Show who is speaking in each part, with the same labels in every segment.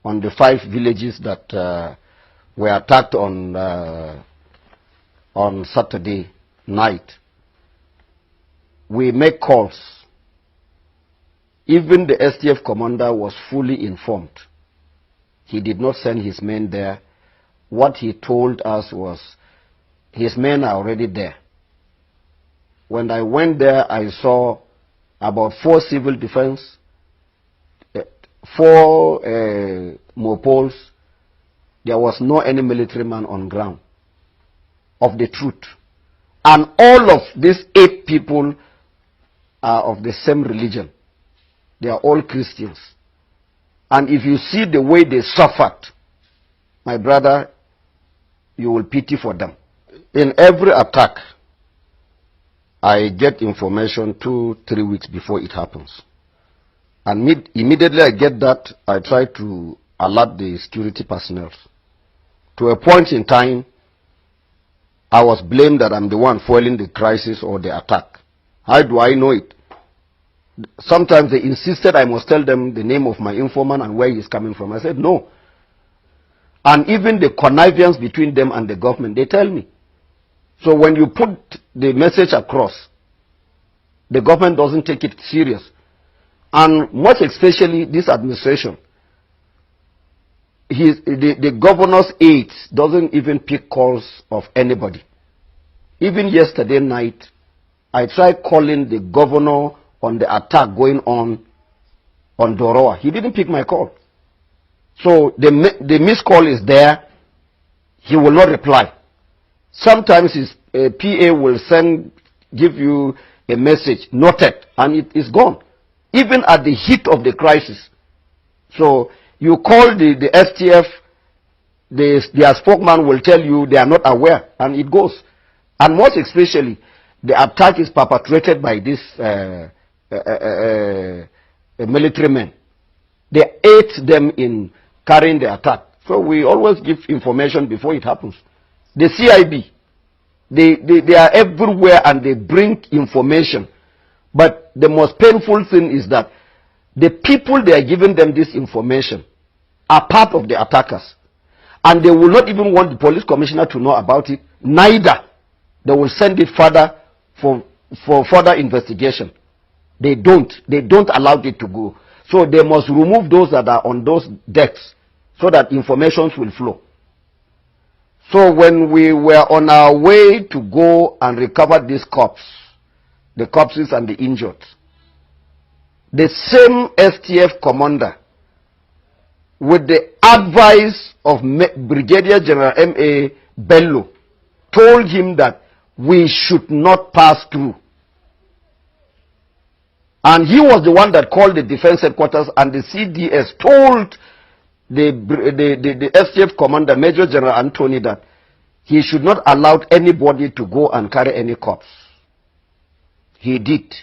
Speaker 1: on the 5 villages that were attacked on Saturday night. We make calls. Even the STF commander was fully informed. He did not send his men there. What he told us was his men are already there. When I went there, I saw about 4 civil defense, 4 mopols. There was no any military man on ground of the truth. And all of these 8 people are of the same religion. They are all Christians. And if you see the way they suffered, my brother, you will pity for them. In every attack, I get information 2-3 weeks before it happens. And immediately I get that, I try to alert the security personnel. To a point in time, I was blamed that I'm the one fueling the crisis or the attack. How do I know it? Sometimes they insisted I must tell them the name of my informant and where he's coming from. I said, no. And even the connivance between them and the government, they tell me. So when you put the message across, the government doesn't take it serious. And much especially this administration, the governor's aides doesn't even pick calls of anybody. Even yesterday night, I tried calling the governor on the attack going on Doroa. He didn't pick my call. So the missed call is there. He will not reply. Sometimes his PA will give you a message, noted, and it is gone. Even at the heat of the crisis. So you call the STF, their spokesman will tell you they are not aware, and it goes. And most especially, the attack is perpetrated by these military men. They aid them in carrying the attack. So we always give information before it happens. The CIB, they are everywhere and they bring information. But the most painful thing is that the people they are giving them this information are part of the attackers. And they will not even want the police commissioner to know about it. Neither. They will send it further for further investigation. They don't allow it to go. So they must remove those that are on those decks so that information will flow. So when we were on our way to go and recover these corpses, the corpses and the injured, the same STF commander, with the advice of Brigadier General M.A. Bello, told him that we should not pass through. And he was the one that called the defense headquarters, and the CDS told the STF commander, Major General Anthony, that he should not allow anybody to go and carry any corpse. He did.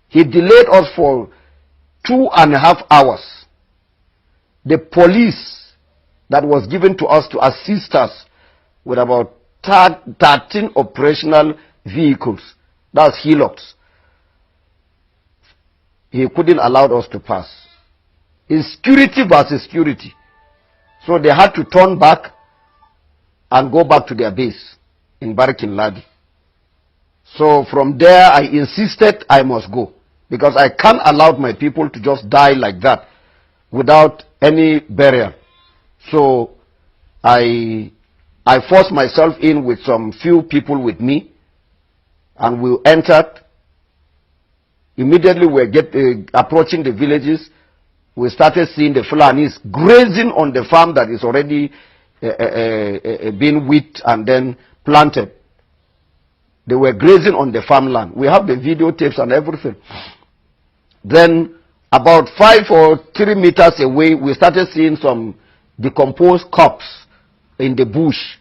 Speaker 1: He delayed us for 2.5 hours. The police that was given to us to assist us with about 13 operational vehicles, that's Hilux, he couldn't allow us to pass. It's security versus security. So they had to turn back and go back to their base in Barikin Ladi. So from there I insisted I must go, because I can't allow my people to just die like that without any burial. So I forced myself in with some few people with me, and we entered. Immediately we approaching the villages. We started seeing the Fulanis grazing on the farm that is already been wheat and then planted. They were grazing on the farmland. We have the videotapes and everything. Then about 5 or 3 meters away, we started seeing some decomposed corpses in the bush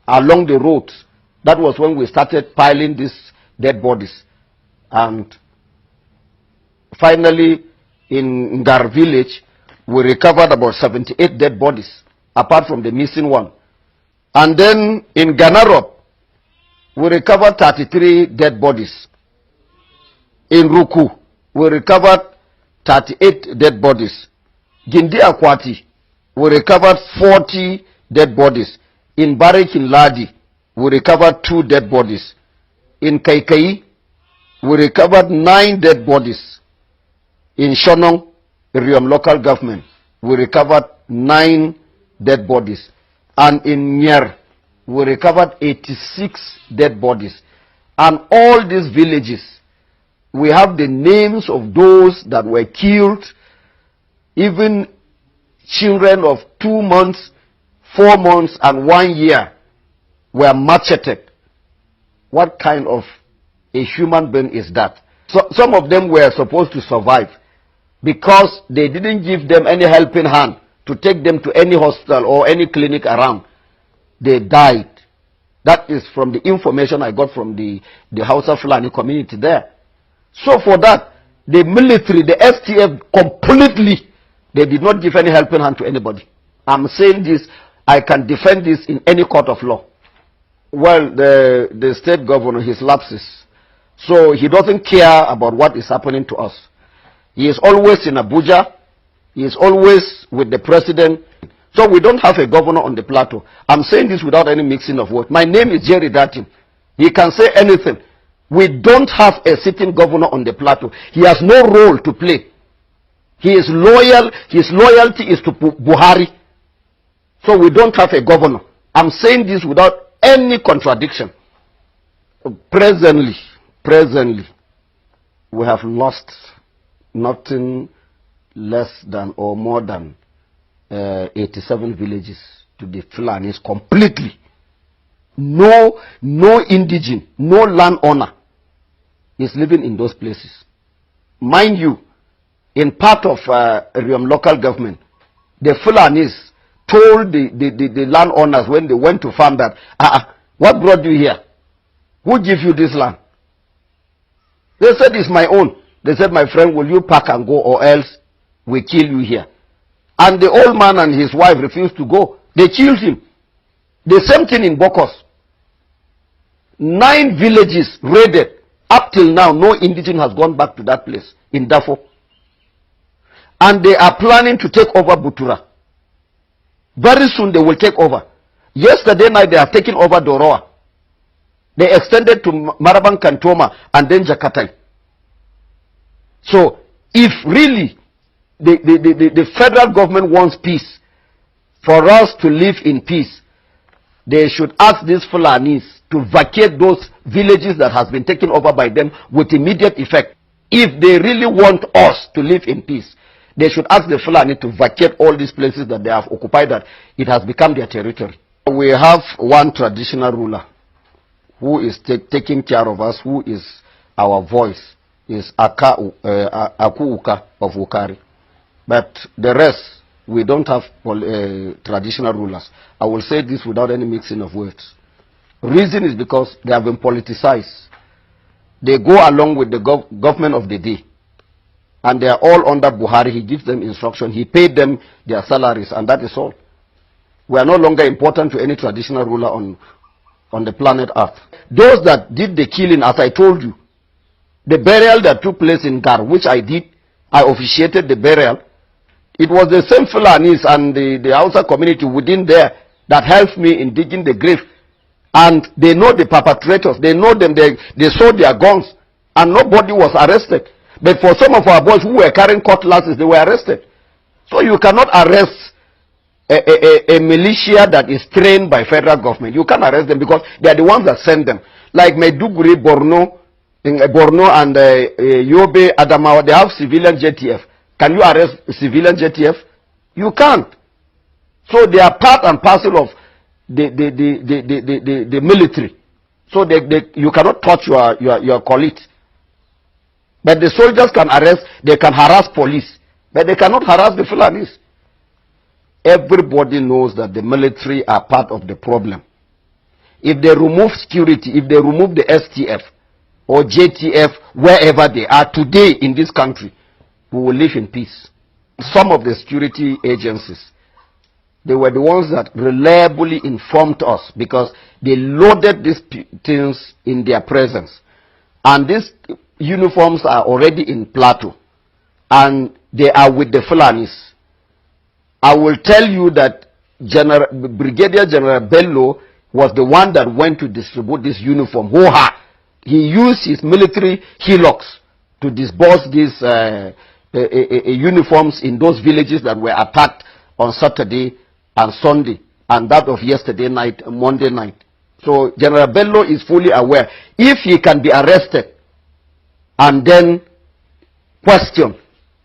Speaker 1: along the roads. That was when we started piling these dead bodies. And finally, in Ngar village, we recovered about 78 dead bodies, apart from the missing one. And then in Ganarop, we recovered 33 dead bodies. In Ruku, we recovered 38 dead bodies. Gindi Akwati, we recovered 40 dead bodies. In Barak in Ladi, we recovered 2 dead bodies. In Kaikai, we recovered 9 dead bodies. In Shonong, Iriom local government, we recovered 9 dead bodies. And in Nyer, we recovered 86 dead bodies. And all these villages, we have the names of those that were killed, even children of 2 months, 4 months, and 1 year were macheted. What kind of a human being is that? So, some of them were supposed to survive because they didn't give them any helping hand to take them to any hospital or any clinic around. They died. That is from the information I got from the Hausa Fulani community there. So for that, the military, the STF completely, they did not give any helping hand to anybody. I'm saying this, I can defend this in any court of law. Well, the state governor, his lapses. So he doesn't care about what is happening to us. He is always in Abuja. He is always with the president. So we don't have a governor on the plateau. I'm saying this without any mixing of words. My name is Jerry Datin. He can say anything. We don't have a sitting governor on the plateau. He has no role to play. He is loyal. His loyalty is to Buhari. So we don't have a governor. I'm saying this without any contradiction. Presently, we have lost nothing less than or more than 87 villages to the Fulanis completely. No indigene, no landowner is living in those places. Mind you, in part of Iriom local government, the Fulanis told the landowners when they went to farm that, what brought you here? Who gave you this land? They said, it's my own. They said, my friend, will you pack and go or else we kill you here? And the old man and his wife refused to go. They killed him. The same thing in Bokos. 9 villages raided. Up till now, no indigene has gone back to that place in Dafo. And they are planning to take over Butura. Very soon they will take over. Yesterday night they are taking over Doroa. They extended to Marabang Kantoma and then Jakatai. So if really the federal government wants peace, for us to live in peace, they should ask these Fulanis to vacate those villages that has been taken over by them with immediate effect. If they really want us to live in peace, they should ask the Fulani to vacate all these places that they have occupied, that it has become their territory. We have one traditional ruler who is taking care of us, who is our voice, is Aku Uka of Ukari. But the rest, we don't have traditional rulers. I will say this without any mixing of words. Reason is because they have been politicized. They go along with the government of the day. And they are all under Buhari. He gives them instruction. He paid them their salaries, and that is all. We are no longer important to any traditional ruler on the planet Earth. Those that did the killing, as I told you, the burial that took place in Gar, which I did, I officiated the burial. It was the same Fulanis and the Hausa community within there that helped me in digging the grave. And they know the perpetrators. They know them. They saw their guns. And nobody was arrested. But for some of our boys who were carrying cutlasses, they were arrested. So you cannot arrest a militia that is trained by federal government. You can't arrest them because they are the ones that send them. Like Maiduguri, Borno and Yobe, Adamawa, they have civilian JTF. Can you arrest civilian JTF? You can't. So they are part and parcel of the military. So you cannot touch your colleagues. But the soldiers can arrest, they can harass police, but they cannot harass the Fulanis. Everybody knows that the military are part of the problem. If they remove security, if they remove the STF or JTF, wherever they are today in this country, we will live in peace. Some of the security agencies, they were the ones that reliably informed us because they loaded these things in their presence. And these uniforms are already in Plateau. And they are with the Fulanis. I will tell you that Brigadier General Bello was the one that went to distribute this uniform. He used his military hillocks to disburse these uniforms in those villages that were attacked on Saturday and Sunday, and that of yesterday night, Monday night. So General Bello is fully aware. If he can be arrested and then questioned,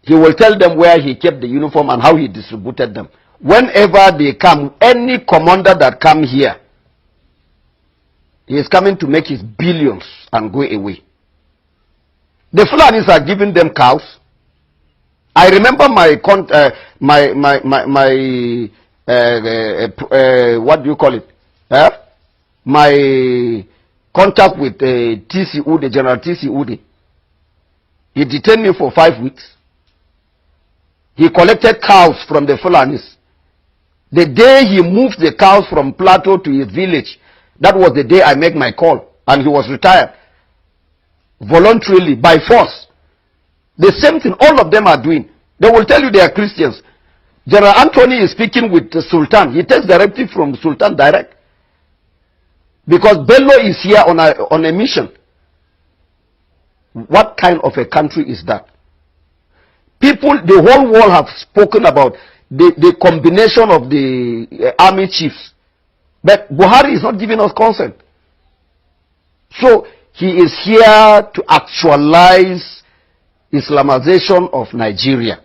Speaker 1: he will tell them where he kept the uniform and how he distributed them. Whenever they come, any commander that come here, he is coming to make his billions and go away. The Fulanis are giving them cows. I remember what do you call it? My contact with T.C. Ude, General T.C. Ude. He detained me for 5 weeks. He collected cows from the Fulanis. The day he moved the cows from Plateau to his village, that was the day I made my call, and he was retired. Voluntarily, by force. The same thing all of them are doing. They will tell you they are Christians. General Anthony is speaking with the Sultan. He takes directive from Sultan direct. Because Bello is here on a mission. What kind of a country is that? People, the whole world have spoken about the combination of the army chiefs. But Buhari is not giving us consent. So he is here to actualize Islamization of Nigeria.